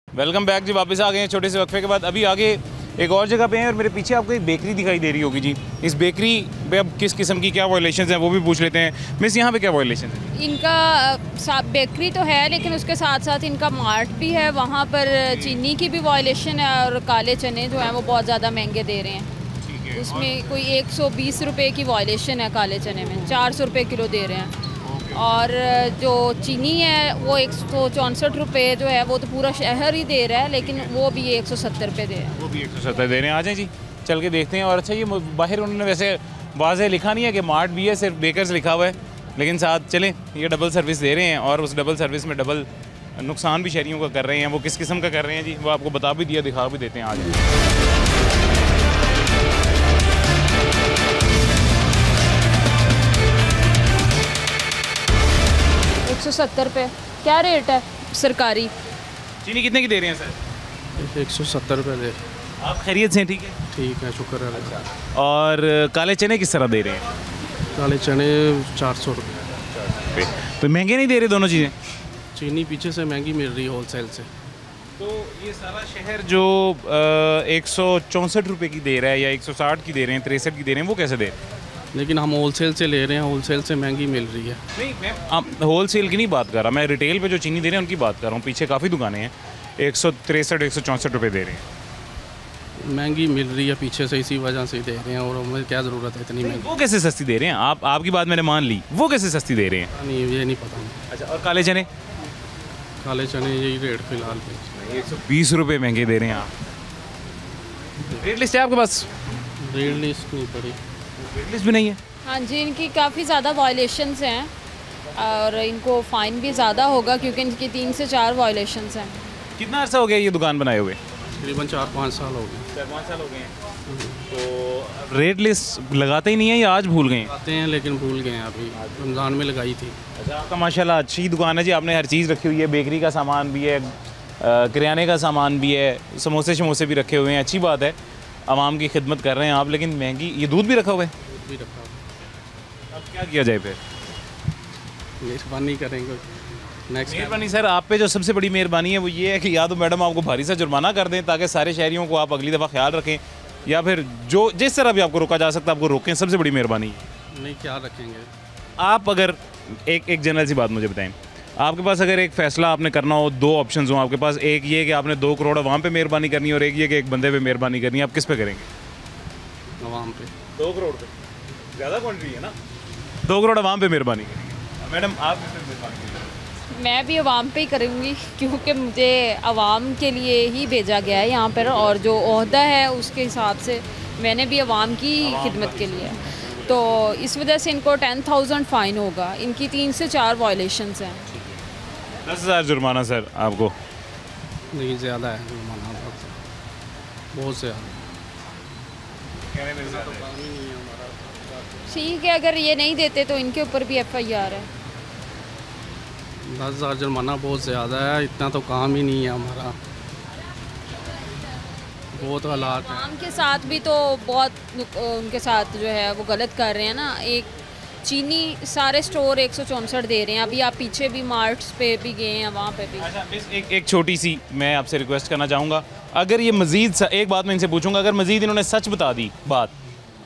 वेलकम बैक जी, वापस आ गए हैं छोटे से वक्फे के बाद। अभी आगे एक और जगह पे हैं और मेरे पीछे आपको एक बेकरी दिखाई दे रही होगी जी। इस बेकरी पे अब किस किस्म की क्या वायलेशंस हैं वो भी पूछ लेते हैं। मिस यहाँ पे क्या वायलेशन है? इनका बेकरी तो है, लेकिन उसके साथ साथ इनका मार्ट भी है, वहाँ पर चीनी की भी वायलेशन है, और काले चने जो हैं वो बहुत ज़्यादा महंगे दे रहे हैं। उसमें कोई 120 रुपये की वायलेशन है काले चने में, 400 रुपये किलो दे रहे हैं। और जो चीनी है वो 164 रुपये जो है वो तो पूरा शहर ही दे रहा है, लेकिन वो भी 170 रुपये दे रहे हैं। वो भी 170 दे रहे हैं। आ जाएँ जी, चल के देखते हैं। और अच्छा, ये बाहर उन्होंने वैसे वाज़े लिखा नहीं है कि मार्ट भी है, सिर्फ बेकर्स लिखा हुआ है, लेकिन साथ चलें ये डबल सर्विस दे रहे हैं और उस डबल सर्विस में डबल नुकसान भी शहरियों का कर रहे हैं। वो किस किस्म का कर रहे हैं जी, वो आपको बता भी दिया, दिखा भी देते हैं आज। 170 रुपये क्या रेट है सरकारी? चीनी कितने की दे रहे हैं सर? 170 रुपये दे। आप खैरियत से हैं? ठीक है, ठीक है, शुक्र है। और काले चने किस तरह दे रहे हैं? काले चने 400 रुपये। तो महंगे नहीं दे रहे दोनों चीज़ें? चीनी पीछे से महंगी मिल रही है होलसेल से। तो ये सारा शहर जो 164 रुपये की दे रहा है या 160 की दे रहे हैं, 63 की दे रहे हैं, वो कैसे दे रहे हैं? लेकिन हम होलसेल से ले रहे हैं, होलसेल से महंगी मिल रही है। नहीं, मैं होलसेल की नहीं बात कर रहा, मैं रिटेल पे जो चीनी दे रहे हैं उनकी बात कर रहा हूँ। पीछे काफ़ी दुकानें हैं, 163 164 रुपये दे रहे हैं। महंगी मिल रही है पीछे से, इसी वजह से दे रहे हैं। और हमें क्या ज़रूरत है इतनी महंगी? वो कैसे सस्ती दे रहे हैं? आपकी बात मैंने मान ली, वो कैसे सस्ती दे रहे हैं? नहीं, ये नहीं पता। अच्छा, और काले चने? काले चने यही रेट फिलहाल पे 120 रुपये महंगे दे रहे हैं आप। रेट लिस्ट है आपके पास? रेट लिस्ट नहीं पड़ी। रेट लिस्ट भी नहीं है? हाँ जी, इनकी काफ़ी ज़्यादा वायलेशंस हैं और इनको फ़ाइन भी ज़्यादा होगा क्योंकि इनकी 3 से 4 वायलेशंस हैं। कितना अर्सा हो गया ये दुकान बनाए हुए? तकरीबन 4-5 साल हो गए। 4-5 साल हो गए हैं। तो रेट लिस्ट लगाते ही नहीं है या आज भूल गए? आते हैं लेकिन भूल गए हैं। अभी रमज़ान में लगाई थी। अच्छा, आपका माशाल्लाह अच्छी दुकान है जी, आपने हर चीज़ रखी हुई है, बेकरी का सामान भी है, किराने का सामान भी है, समोसे शमोसे भी रखे हुए हैं। अच्छी बात है, आवाम की खिदमत कर रहे हैं आप। लेकिन महंगी, ये दूध भी रखा हुआ है? दूध भी रखा हुआ है। अब क्या किया जाए फिर? मेहरबानी करेंगे नेक्स्ट। मेहरबानी सर, आप पे जो सबसे बड़ी मेहरबानी है वो ये है कि या तो मैडम आपको भारी सा जुर्माना कर दें ताकि सारे शहरियों को आप अगली दफ़ा ख्याल रखें, या फिर जो जिस तरह भी आपको रोका जा सकता है आपको रोकें। सबसे बड़ी मेहरबानी नहीं, क्या रखेंगे आप? अगर एक जनरल सी बात मुझे बताएं, आपके पास अगर एक फ़ैसला आपने करना हो, 2 ऑप्शंस हो आपके पास, एक ये कि आपने 2 करोड़ अवाम पे मेहरबानी करनी है और एक ये कि एक बंदे पे मेहरबानी करनी है, आप किस पे करेंगे? अवाम पे। 2 करोड़ पे ज़्यादा क्वांटिटी है ना, 2 करोड़ अवाम पे मेहरबानी करेंगे। मैडम आप किस पे मेहरबानी करेंगे? मैं भी अवाम पे ही करूँगी क्योंकि मुझे अवाम के लिए ही भेजा गया है यहाँ पर, और जो ओहदा है उसके हिसाब से मैंने भी अवाम की खिदमत के लिए, तो इस वजह से इनको 10,000 फ़ाइन होगा। इनकी 3 से 4 वायलेशंस हैं। 10,000 जुर्माना सर आपको? नहीं, ज़्यादा है जुर्माना, बहुत ज़्यादा। ठीक है, अगर ये नहीं देते तो इनके ऊपर भी FIR है। 10,000 जुर्माना बहुत ज़्यादा है, इतना तो काम ही नहीं है हमारा। बहुत हालात हैं। आम के साथ भी तो बहुत उनके साथ जो है वो गलत कर रहे हैं ना। एक चीनी सारे स्टोर 164 दे रहे हैं। अभी आप पीछे भी मार्ट्स पे भी गए हैं, वहाँ पे भी। अच्छा मिस, एक छोटी सी मैं आपसे रिक्वेस्ट करना चाहूँगा, अगर ये मज़ीद एक बात मैं इनसे पूछूंगा, अगर मज़ीद इन्होंने सच बता दी, बात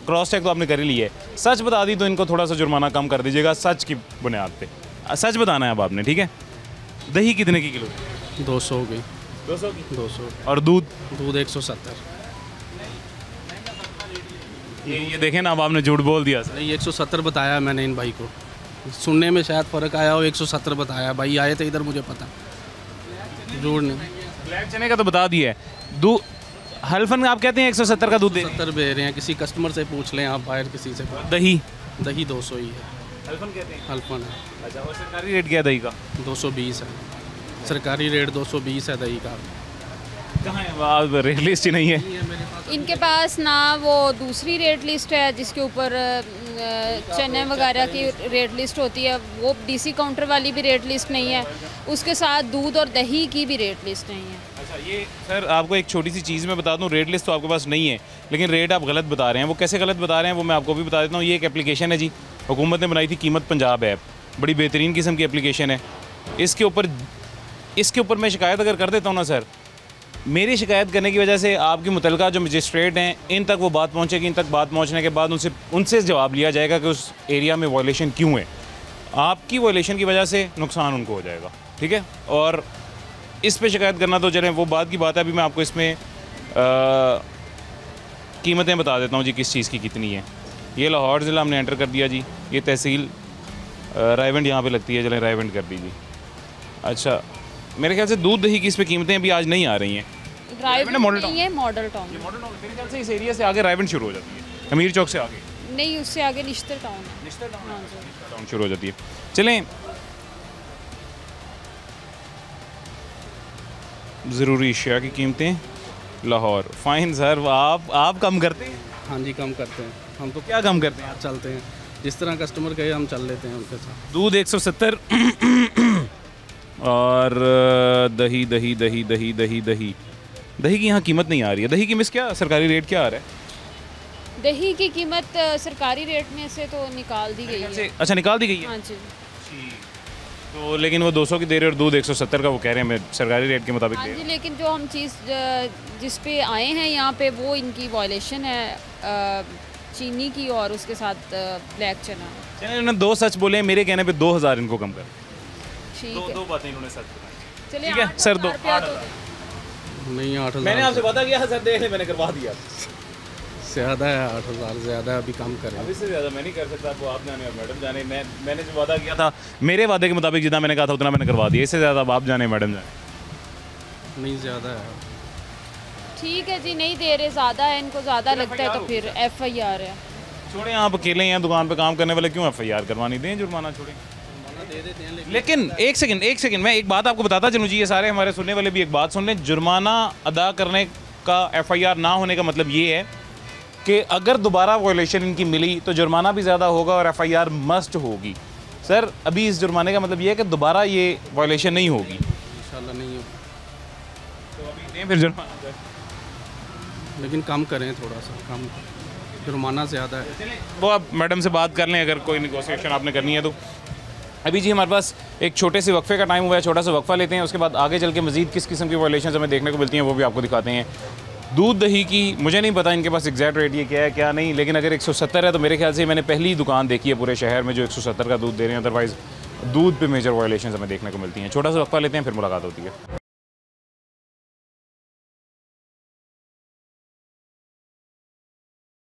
क्रॉस चेक तो आपने कर ही ली है, सच बता दी तो इनको थोड़ा सा जुर्माना कम कर दीजिएगा, सच की बुनियाद पे सच बताना है अब आपने, ठीक है? दही कितने की किलो? 200 की। 200 की? 200। और दूध? दूध 170। ये देखें ना, अब आपने झूठ बोल दिया। नहीं, 170 बताया मैंने इन भाई को, सुनने में शायद फ़र्क आया हो, 170 बताया। भाई आए थे इधर, मुझे पता, झूठ नहीं। ब्लैक चने का तो बता दिया है। दूध हल्फन आप कहते हैं 170 का दूध दे 70 दे रहे हैं। किसी कस्टमर से पूछ लें आप, बाहर किसी से। दही? दही 200 ही है। हल्फन कहते हैं? हल्फन है। अच्छा, और सरकारी रेट क्या है दही का? 220 है सरकारी रेट, 220 है दही का। कहाँ है रेट लिस्ट ही नहीं है इनके पास ना। वो दूसरी रेट लिस्ट है जिसके ऊपर चने वगैरह की रेट लिस्ट होती है, वो DC काउंटर वाली भी रेट लिस्ट नहीं है। उसके साथ दूध और दही की भी रेट लिस्ट नहीं है। अच्छा, ये सर आपको एक छोटी सी चीज़ मैं बता दूं, रेट लिस्ट तो आपके पास नहीं है लेकिन रेट आप गलत बता रहे हैं। वो कैसे गलत बता रहे हैं वो मैं आपको भी बता देता हूँ। ये एक एप्लीकेशन है जी, हुकूमत ने बनाई थी, कीमत पंजाब ऐप, बड़ी बेहतरीन किस्म की एप्लीकेशन है। इसके ऊपर मैं शिकायत अगर कर देता हूँ ना सर, मेरी शिकायत करने की वजह से आपकी मुतलका जो मजिस्ट्रेट हैं इन तक वो बात पहुँचेगी। इन तक बात पहुँचने के बाद उनसे जवाब लिया जाएगा कि उस एरिया में वायलेशन क्यों है। आपकी वायलेशन की वजह से नुकसान उनको हो जाएगा, ठीक है? और इस पे शिकायत करना तो चलें, वो बात की बात है। अभी मैं आपको इसमें कीमतें बता देता हूँ जी, किस चीज़ की कितनी है। ये लाहौर ज़िला हमने एंटर कर दिया जी। ये तहसील रायवंड यहाँ पे लगती है, चलें रायवंड कर दीजिए। अच्छा, मेरे ख्याल से दूध दही की इस पर कीमतें अभी आज नहीं आ रही हैं। रायवंड मॉडल टाउन, ये मॉडल टाउन मेरे ख्याल से इस एरिया से आगे रायवंड शुरू हो जाती है, अमीर चौक से आगे। नहीं, उससे आगे निश्तर टाउन है। निश्तर टाउन, हाँ जी। टाउन शुरू हो जाती है। चलें, ज़रूरी अशिया की कीमतें लाहौर। फाइन सर, आप कम करते हैं? हाँ जी, कम करते हैं हम तो। क्या कम करते हैं? चलते हैं, जिस तरह कस्टमर कहे हम चल लेते हैं उनके साथ। दूध 170 और दही दही दही दही दही दही दही की यहाँ कीमत नहीं आ रही है। दही की मिस क्या सरकारी रेट क्या आ रहा है? दही की कीमत सरकारी रेट में से तो निकाल दी गई है। अच्छा, निकाल दी गई है। हाँ जी। तो लेकिन वो 200 की दे रहे और दूध 170 का वो कह रहे हैं, मैं सरकारी रेट के मुताबिक हाँ दे जी, रहा हूँ। लेकिन जो हम चीज़ जिस पे आए हैं यहाँ पे वो इनकी वायलेशन है चीनी की और उसके साथ ब्लैक चना। चलिए, इन्होंने 2 सच बोले, मेरे कहने पे 2000 इनको कम कर। ठीक है, दो बातें इन्होंने सच बताई। चलिए ठीक है सर, 2 नहीं 8000 मैंने आपसे वादा किया सर, देख ले मैंने करवा दिया। ज़्यादा है, 8000 ज़्यादा है, अभी कम करें। अभी से ज़्यादा मैं नहीं कर सकता, आपको आप जाने और मैडम जाने। मैंने जो वादा किया था, मेरे वादे के मुताबिक जितना मैंने कहा था उतना मैंने करवा दिया। इससे ज़्यादा अब आप जाने मैडम जाने। नहीं, ज़्यादा है। ठीक है जी, नहीं दे रहे, ज़्यादा है, इनको ज़्यादा लगता है तो फिर FIR है। छोड़ें, आप अकेले हैं दुकान पे काम करने वाले, क्यों FIR करवानी? दें जुर्माना, छोड़ें। दे देते हैं लेकिन एक सेकंड मैं एक बात आपको बताता चलूँ जी, ये सारे हमारे सुनने वाले भी एक बात सुन लें। जुर्माना अदा करने का FIR ना होने का मतलब ये है कि अगर दोबारा वायलेशन इनकी मिली तो जुर्माना भी ज़्यादा होगा और FIR मस्ट होगी। सर, अभी इस जुर्माने का मतलब ये है कि दोबारा ये वायलेशन नहीं होगी। इंशाल्लाह नहीं हो, तो अभी दें फिर जुर्माना, लेकिन कम करें थोड़ा सा, कम जुर्माना ज़्यादा है। वो आप मैडम से बात कर लें अगर कोई नेगोशिएशन आपने करनी है तो। अभी जी हमारे पास एक छोटे से वक्फे का टाइम हुआ है, छोटा सा वक्फा लेते हैं, उसके बाद आगे चल के मज़ीद किस किस्म की वायलेशन हमें देखने को मिलती हैं वो भी आपको दिखाते हैं। दूध दही की मुझे नहीं पता इनके पास एग्जैक्ट रेट ये क्या है क्या नहीं, लेकिन अगर 170 है तो मेरे ख्याल से मैंने पहली दुकान देखी है पूरे शहर में जो 170 का दूध दे रहे हैं। अदरवाइज़ दूध पे मेजर वायलेशन हमें देखने को मिलती हैं। छोटा सा वक्फा लेते हैं, फिर मुलाकात होती है।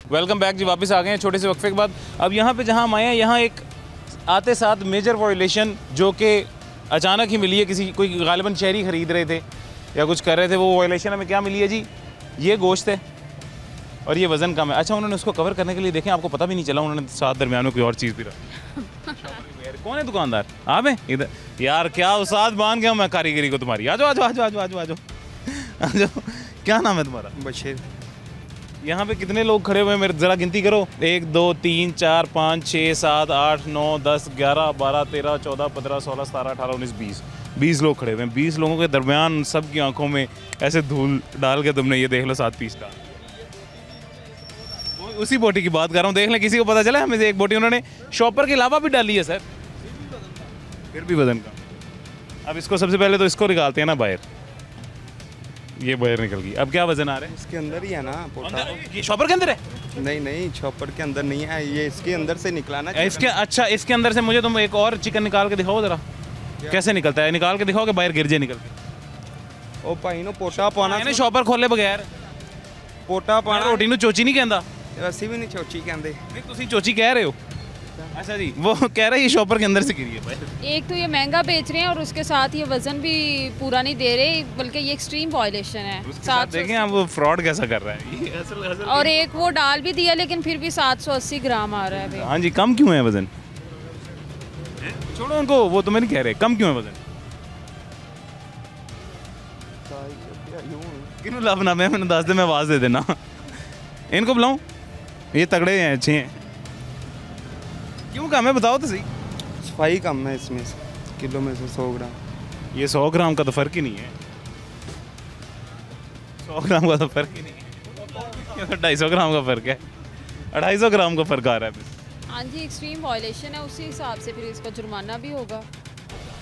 वेलकम बैक जी, वापस आ गए हैं छोटे से वक्फे के बाद। अब यहाँ पे जहाँ हम आए हैं, यहाँ एक आते साथ मेजर वायलेशन जो कि अचानक ही मिली है, किसी कोई गालिबन शहरी ख़रीद रहे थे या कुछ कर रहे थे। वो वायलेशन हमें क्या मिली है जी? ये गोश्त है और ये वज़न कम है। अच्छा, उन्होंने उसको कवर करने के लिए देखें, आपको पता भी नहीं चला, उन्होंने साथ दरमियान में कोई और चीज़ भी रखी। कौन है दुकानदार? आप हैं इधर? यार क्या उसाद बांध गया मैं कारीगरी को तुम्हारी। आ जाओ आ जाओ आ जाओ आ जाओ आ जाओ आ जाओ आ जाओ। क्या नाम है तुम्हारा? बशीर। यहाँ पे कितने लोग खड़े हुए हैं मेरे ज़रा गिनती करो? 1 2 3 4 5 6 7 8 9 10 11 12 13 14 15 16 17 18 19 20 लोग खड़े हुए हैं। 20 लोगों के दरमियान सबकी आंखों में ऐसे धूल डाल के तुमने ये देख लो 7 पीस डाल। उसी बोटी की बात कर रहा हूँ, देख लें किसी को पता चला हमें से एक बोटी उन्होंने शॉपर के अलावा भी डाली है सर, फिर भी वजन का। अब इसको सबसे पहले तो इसको निकालते हैं ना बाहर, ये बाहर निकल गई। अब क्या वजन आ रहा है? इसके अंदर ही है ना पोटा। ये शॉपर के अंदर है? नहीं नहीं, शॉपर के अंदर नहीं है, ये इसके अंदर से निकलाना चाहिए। इसके अच्छा, इसके अंदर से मुझे तुम एक और चिकन निकाल के दिखाओ ज़रा, कैसे निकलता है? निकाल के दिखाओ कि बाहर गिर जाए निकल के। ओ भाई नो पोटा पाना मैंने शॉपर खोले बगैर पोटा पाना रोटी ਨੂੰ चोची नहीं कहता। ਅਸੀਂ ਵੀ ਨਹੀਂ ਚੋਚੀ ਕਹਿੰਦੇ। नहीं ਤੁਸੀਂ चोची कह रहे हो। अच्छा जी, वो कह रहे हैं ये शॉपर के अंदर से गिरी है। एक तो ये महंगा बेच रहे हैं और उसके साथ ये वज़न भी पूरा नहीं दे रहे, बल्कि ये एक्सट्रीम वायलेशन है। साथ देखें आप वो फ्रॉड कैसा कर रहा है। ये असल और एक वो डाल भी दिया लेकिन फिर भी 780 ग्राम आ रहा है भाई। हाँ जी, कम क्यों है वजन? छोड़ो उनको, वो तुम्हें नहीं कह रहे कम क्यों है वजन। किन्हों लाभना मैं मैंने दस दे, मैं आवाज़ दे देना इनको बुलाऊं, ये तगड़े हैं, अच्छे हैं। क्यों कम है बताओ तो सही। सफाई कम है इसमें से, किलो में से 100 ग्राम। ये 100 ग्राम का तो फ़र्क ही नहीं है, 100 ग्राम का तो फ़र्क ही नहीं है, ये तो 250 ग्राम का फ़र्क है, 250 ग्राम का फ़र्क आ रहा है। हाँ जी, एक्सट्रीम वायलेशन है, उसी हिसाब से फिर इसका जुर्माना भी होगा।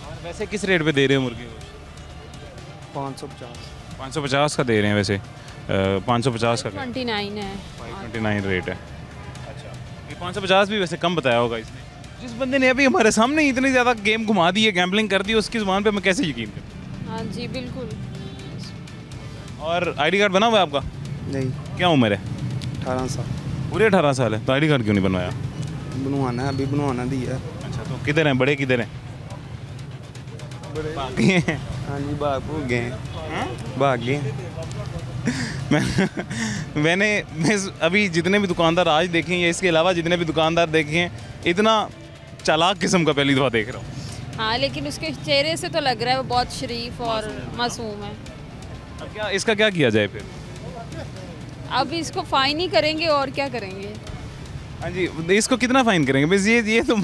और वैसे किस रेट पे दे रहे हो मुर्गी को? 550 550 का दे रहे हैं वैसे। 550 का 29 है, 529 रेट है। अच्छा, ये 550 भी वैसे कम बताया होगा इसने। जिस बंदे ने अभी हमारे सामने इतनी ज़्यादा गेम घुमा दी है, गैम्बलिंग कर दी, उसकी ज़ुबान पे मैं कैसे यकीन करूँ? हाँ जी बिल्कुल। और आईडी कार्ड बना हुआ है आपका? नहीं। क्या उम्र है? 18 साल। पूरे 18 साल है, तो आईडी कार्ड क्यों नहीं बनवाया? बनवाना है, अभी बनवाना दी है। अच्छा, तो किधर हैं बड़े, किधर हैं? बड़े भाग गए हैं। हाँ जी, भाग गए, भाग गए। मैं अभी जितने भी दुकानदार आज देखे हैं या इसके अलावा जितने भी दुकानदार देखे हैं, इतना चालाक किस्म का पहली दफ़ा देख रहा हूँ। हाँ, लेकिन उसके चेहरे से तो लग रहा है वो बहुत शरीफ और मासूम है। अब क्या इसका क्या किया जाए फिर? अब इसको फ़ाइन ही करेंगे और क्या करेंगे। हाँ जी, इसको कितना फ़ाइन करेंगे? बस ये तो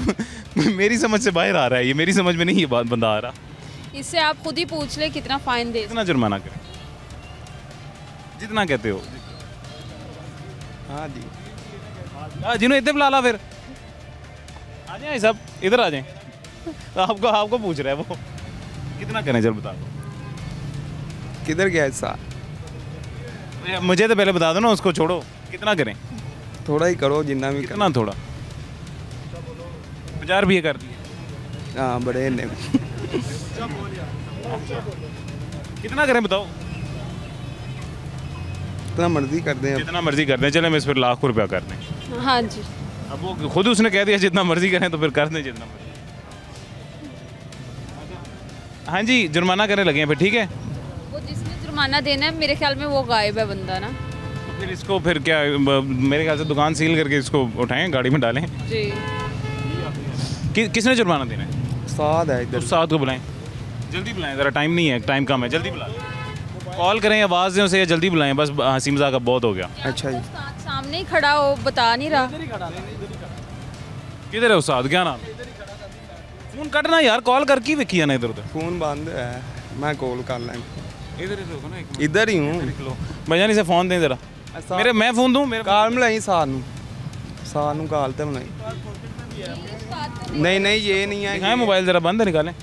मेरी समझ से बाहर आ रहा है, ये मेरी समझ में नहीं ये बात बंदा आ रहा। इससे आप खुद ही पूछ ले कितना फ़ाइन दे। कितना जुर्माना करें? जितना कहते हो। हाँ जी, जिन्होंने इतने बुला ला फिर आ जाए सब, इधर आ जाएं। आपको पूछ रहा है वो, कितना करें चल बता दो। किधर गया हिस्सा? मुझे तो पहले बता दो ना, उसको छोड़ो। कितना करें? थोड़ा ही करो, जितना भी कितना थोड़ा? 50 रुपये कर दिए। हाँ, बड़े ने कितना करें बताओ? जितना मर्जी कर दें। जितना मर्जी कर दें, चले मैं इस पर लाख रुपया कर दें। हाँ जी, अब वो खुद उसने कह दिया जितना मर्जी करें, तो फिर कर दें जितना मर्जी। हाँ जी, जुर्माना करने लगे हैं फिर, ठीक है। वो जिसने जुर्माना देना है मेरे ख्याल में वो गायब है बंदा ना। तो फिर इसको फिर क्या, मेरे ख्याल से दुकान सील करके इसको उठाएं, गाड़ी में डालें। जी, किसने जुर्माना देना है? उस्ताद है इधर। उस्ताद को बुलाएं, जल्दी बुलाएं, ज़रा टाइम नहीं है, टाइम कम है, जल्दी बुलाएं। कॉल करें, आवाज़ दें उसे, या जल्दी बुलाएं। बस हंसी मजाक अब बहुत हो गया। अच्छा जी, उस्ताद सामने ही खड़ा हो, बता नहीं रहा। किधर है उस्ताद? क्या नाम? फोन कटना यार, कॉल कर की किया ना इधर उधर। फोन बंद है, मैं कॉल कर लें। इधर इधर ही हूँ। भैया इसे फ़ोन दें ज़रा। मेरे मैं फ़ोन दूँ? मेरे काल मिलाई सानू काल तो मिलाई। नहीं ये नहीं है। मोबाइल ज़रा बंद है, निकालें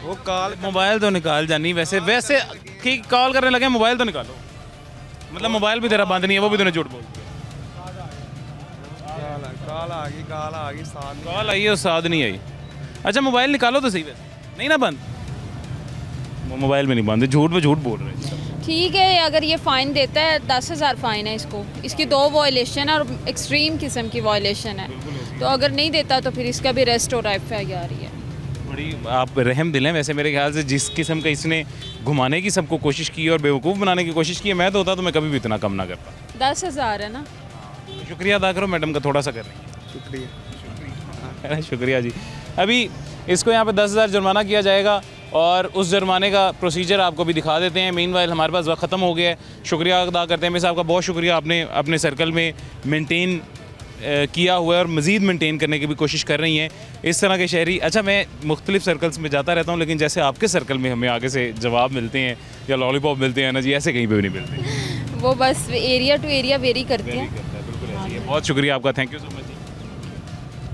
वो कॉल। मोबाइल तो निकाल जानी। वैसे ठीक कॉल करने लगे, मोबाइल तो निकालो। मतलब मोबाइल भी तेरा बंद नहीं है, वो भी तूने झूठ बोल। कॉल आ गई कॉल आई है, उस्ताद नहीं आई। अच्छा मोबाइल निकालो तो सही। वैसे नहीं ना बंद, मोबाइल में नहीं बंद, झूठ पे झूठ बोल रहे हैं। ठीक है, अगर ये फ़ाइन देता है 10,000 फ़ाइन है इसको। इसकी 2 वायलेशन है और एक्सट्रीम किस्म की वायलेशन है। तो अगर नहीं देता तो फिर इसका भी रेस्ट और FIR ही है। बड़ी आप रहम दिल हैं वैसे। मेरे ख्याल से जिस किस्म का इसने घुमाने की सबको कोशिश की और बेवकूफ़ बनाने की कोशिश की है, मैं तो होता तो मैं कभी भी इतना कम ना करता। 10,000 है ना। शुक्रिया अदा करो मैडम का, थोड़ा सा कर रही है। शुक्रिया शुक्रिया जी। अभी इसको यहाँ पे 10,000 जुर्माना किया जाएगा और उस जुर्माने का प्रोसीजर आपको भी दिखा देते हैं। मीनवाइल हमारे पास वक्त ख़त्म हो गया है। शुक्रिया अदा करते हैं। मैं साहब का बहुत शुक्रिया, आपने अपने सर्कल में मेंटेन किया हुआ है और मज़ीद मेंटेन करने की भी कोशिश कर रही हैं इस तरह के शहरी। अच्छा, मैं मुख्तलिफ सर्कल्स में जाता रहता हूँ, लेकिन जैसे आपके सर्कल में हमें आगे से जवाब मिलते हैं या लॉलीपॉप मिलते हैं ना जी, ऐसे कहीं पर भी नहीं मिलते। वो बस एरिया टू एरिया वेरी करते हैं। बहुत शुक्रिया आपका, थैंक यू सो मच जी।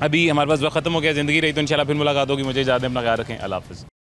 अभी हमारे पास वक्त ख़त्म हो गया। ज़िंदगी रही तो इंशाल्लाह फिर मुलाकात होगी। मुझे इजाज़त दें, अपना ख्याल रखें। अल्लाह हाफ़िज़।